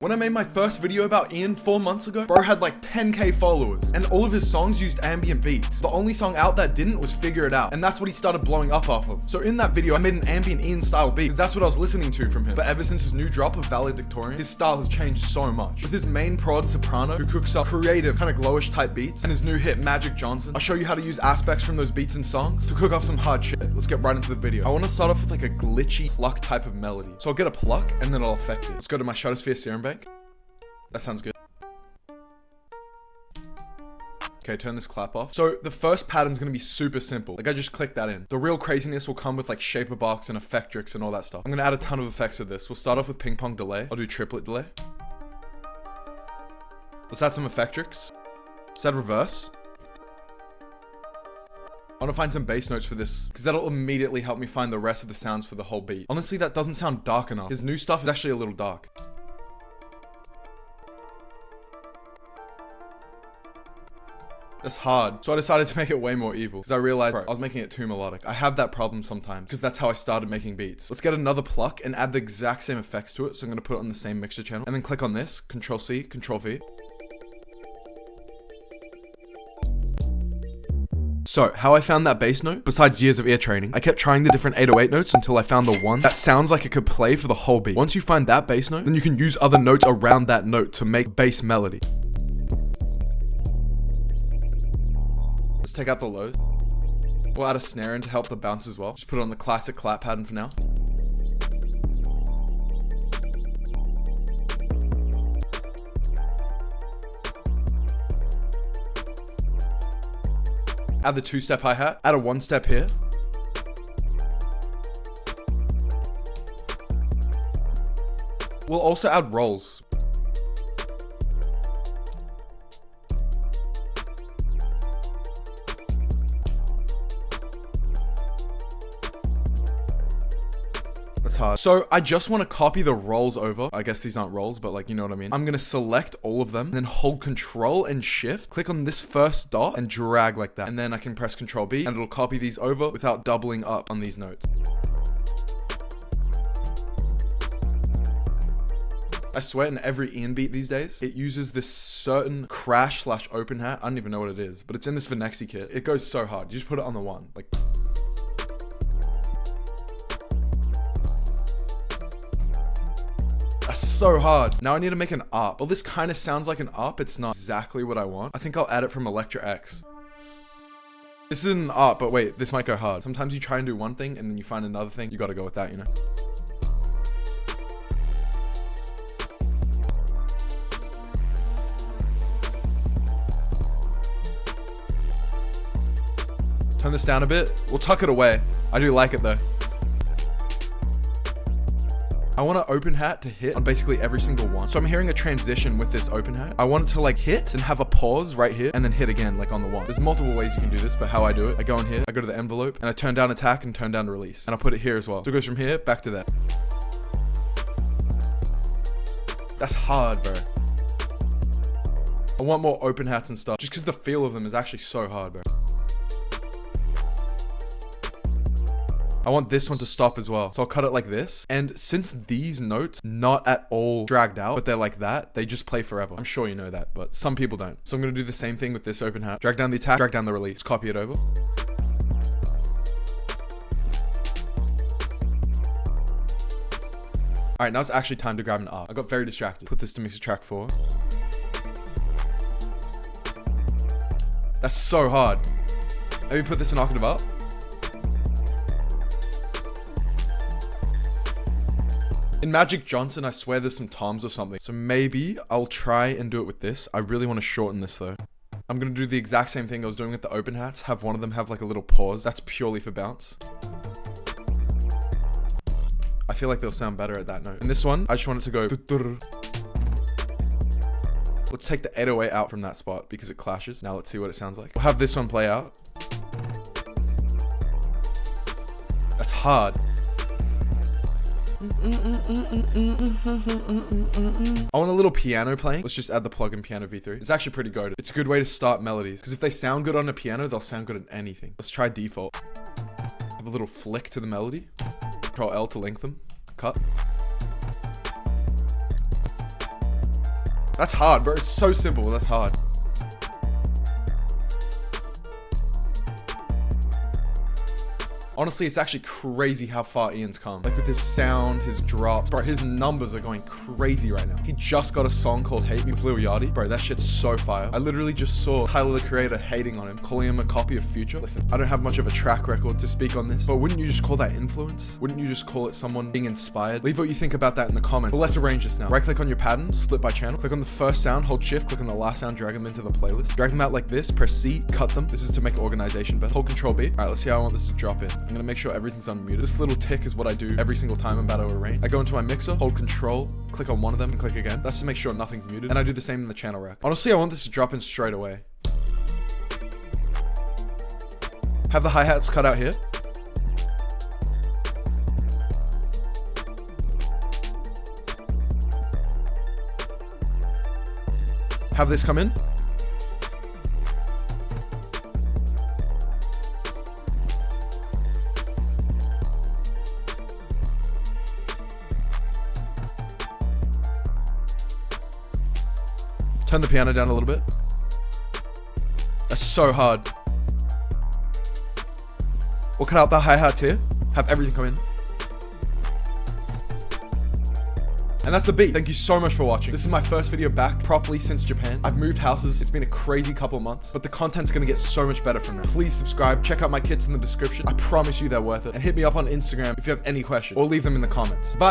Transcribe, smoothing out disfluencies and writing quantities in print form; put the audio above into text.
When I made my first video about Ian 4 months ago, bro had like 10k followers, and all of his songs used ambient beats. The only song out that didn't was Figure It Out, and that's what he started blowing up off of. So in that video, I made an ambient Ian style beat, because that's what I was listening to from him. But ever since his new drop of Valedictorian, his style has changed so much. With his main prod Soprano, who cooks up creative, kind of glowish type beats, and his new hit Magic Johnson, I'll show you how to use aspects from those beats and songs to cook up some hard shit. Let's get right into the video. I want to start off with like a glitchy pluck type of melody. So I'll get a pluck, and then I'll affect it. Let's go to my Stratosphere Serum Bank. That sounds good. Okay, turn this clap off. So the first pattern's gonna be super simple. Like I just clicked that in. The real craziness will come with like Shaper Box and Effectrix and all that stuff. I'm gonna add a ton of effects to this. We'll start off with ping pong delay. I'll do triplet delay. Let's add some Effectrix. Let's add reverse. I want to find some bass notes for this, because that'll immediately help me find the rest of the sounds for the whole beat. Honestly, that doesn't sound dark enough. His new stuff is actually a little dark. That's hard. So I decided to make it way more evil, because I realized, bro, I was making it too melodic. I have that problem sometimes, because that's how I started making beats. Let's get another pluck and add the exact same effects to it. So I'm going to put it on the same mixer channel, and then click on this, Control C, Control V. So, how I found that bass note, besides years of ear training, I kept trying the different 808 notes until I found the one that sounds like it could play for the whole beat. Once you find that bass note, then you can use other notes around that note to make bass melody. Let's take out the lows. We'll add a snare in to help the bounce as well. Just put it on the classic clap pattern for now. Add the 2-step hi-hat. Add a 1-step here. We'll also add rolls. That's hard. So I just want to copy the rolls over. I guess these aren't rolls, but like, you know what I mean. I'm going to select all of them and then hold Control and Shift. Click on this first dot and drag like that. And then I can press Control B and it'll copy these over without doubling up on these notes. I swear in every Ian beat these days, it uses this certain crash / open hat. I don't even know what it is, but it's in this Vinexi kit. It goes so hard. You just put it on the one. Like, that's so hard. Now I need to make an ARP. Well, this kind of sounds like an ARP. It's not exactly what I want. I think I'll add it from Electra X. This isn't an ARP, but wait, this might go hard. Sometimes you try and do one thing and then you find another thing. You got to go with that, you know? Turn this down a bit. We'll tuck it away. I do like it though. I want an open hat to hit on basically every single one. So I'm hearing a transition with this open hat. I want it to like hit and have a pause right here and then hit again like on the one. There's multiple ways you can do this, but how I do it, I go in here, I go to the envelope and I turn down attack and turn down release. And I'll put it here as well. So it goes from here back to there. That's hard, bro. I want more open hats and stuff just because the feel of them is actually so hard, bro. I want this one to stop as well. So I'll cut it like this. And since these notes, not at all dragged out, but they're like that, they just play forever. I'm sure you know that, but some people don't. So I'm going to do the same thing with this open hat. Drag down the attack, drag down the release, copy it over. All right, now it's actually time to grab an ARP. I got very distracted. Put this to mixer track 4. That's so hard. Maybe put this an octave up. In Magic Johnson, I swear there's some toms or something. So maybe I'll try and do it with this. I really want to shorten this though. I'm going to do the exact same thing I was doing with the open hats. Have one of them have like a little pause. That's purely for bounce. I feel like they'll sound better at that note. And this one, I just want it to go. Let's take the 808 out from that spot because it clashes. Now let's see what it sounds like. We'll have this one play out. That's hard. I want a little piano playing. Let's just add the plugin Piano V3. It's actually pretty good. It's a good way to start melodies because if they sound good on a piano, they'll sound good at anything. Let's try default. Have a little flick to the melody. Control L to link them. Cut. That's hard, bro. It's so simple. That's hard. Honestly, it's actually crazy how far Ian's come. Like with his sound, his drops. Bro, his numbers are going crazy right now. He just got a song called Hate Me with Lil Yachty. Bro, that shit's so fire. I literally just saw Tyler, the Creator, hating on him, calling him a copy of Future. Listen, I don't have much of a track record to speak on this, but wouldn't you just call that influence? Wouldn't you just call it someone being inspired? Leave what you think about that in the comments. But let's arrange this now. Right click on your pattern, split by channel. Click on the first sound, hold shift, click on the last sound, drag them into the playlist. Drag them out like this, press C, cut them. This is to make organization better. Hold control B. All right, let's see how I want this to drop in. I'm gonna make sure everything's unmuted. This little tick is what I do every single time I'm about to arrange. I go into my mixer, hold control, click on one of them and click again. That's to make sure nothing's muted. And I do the same in the channel rack. Honestly, I want this to drop in straight away. Have the hi-hats cut out here. Have this come in. Turn the piano down a little bit. That's so hard. We'll cut out the hi-hats here. Have everything come in. And that's the beat. Thank you so much for watching. This is my first video back properly since Japan. I've moved houses. It's been a crazy couple months, but the content's gonna get so much better from now. Please subscribe. Check out my kits in the description. I promise you they're worth it. And hit me up on Instagram if you have any questions or leave them in the comments. Bye.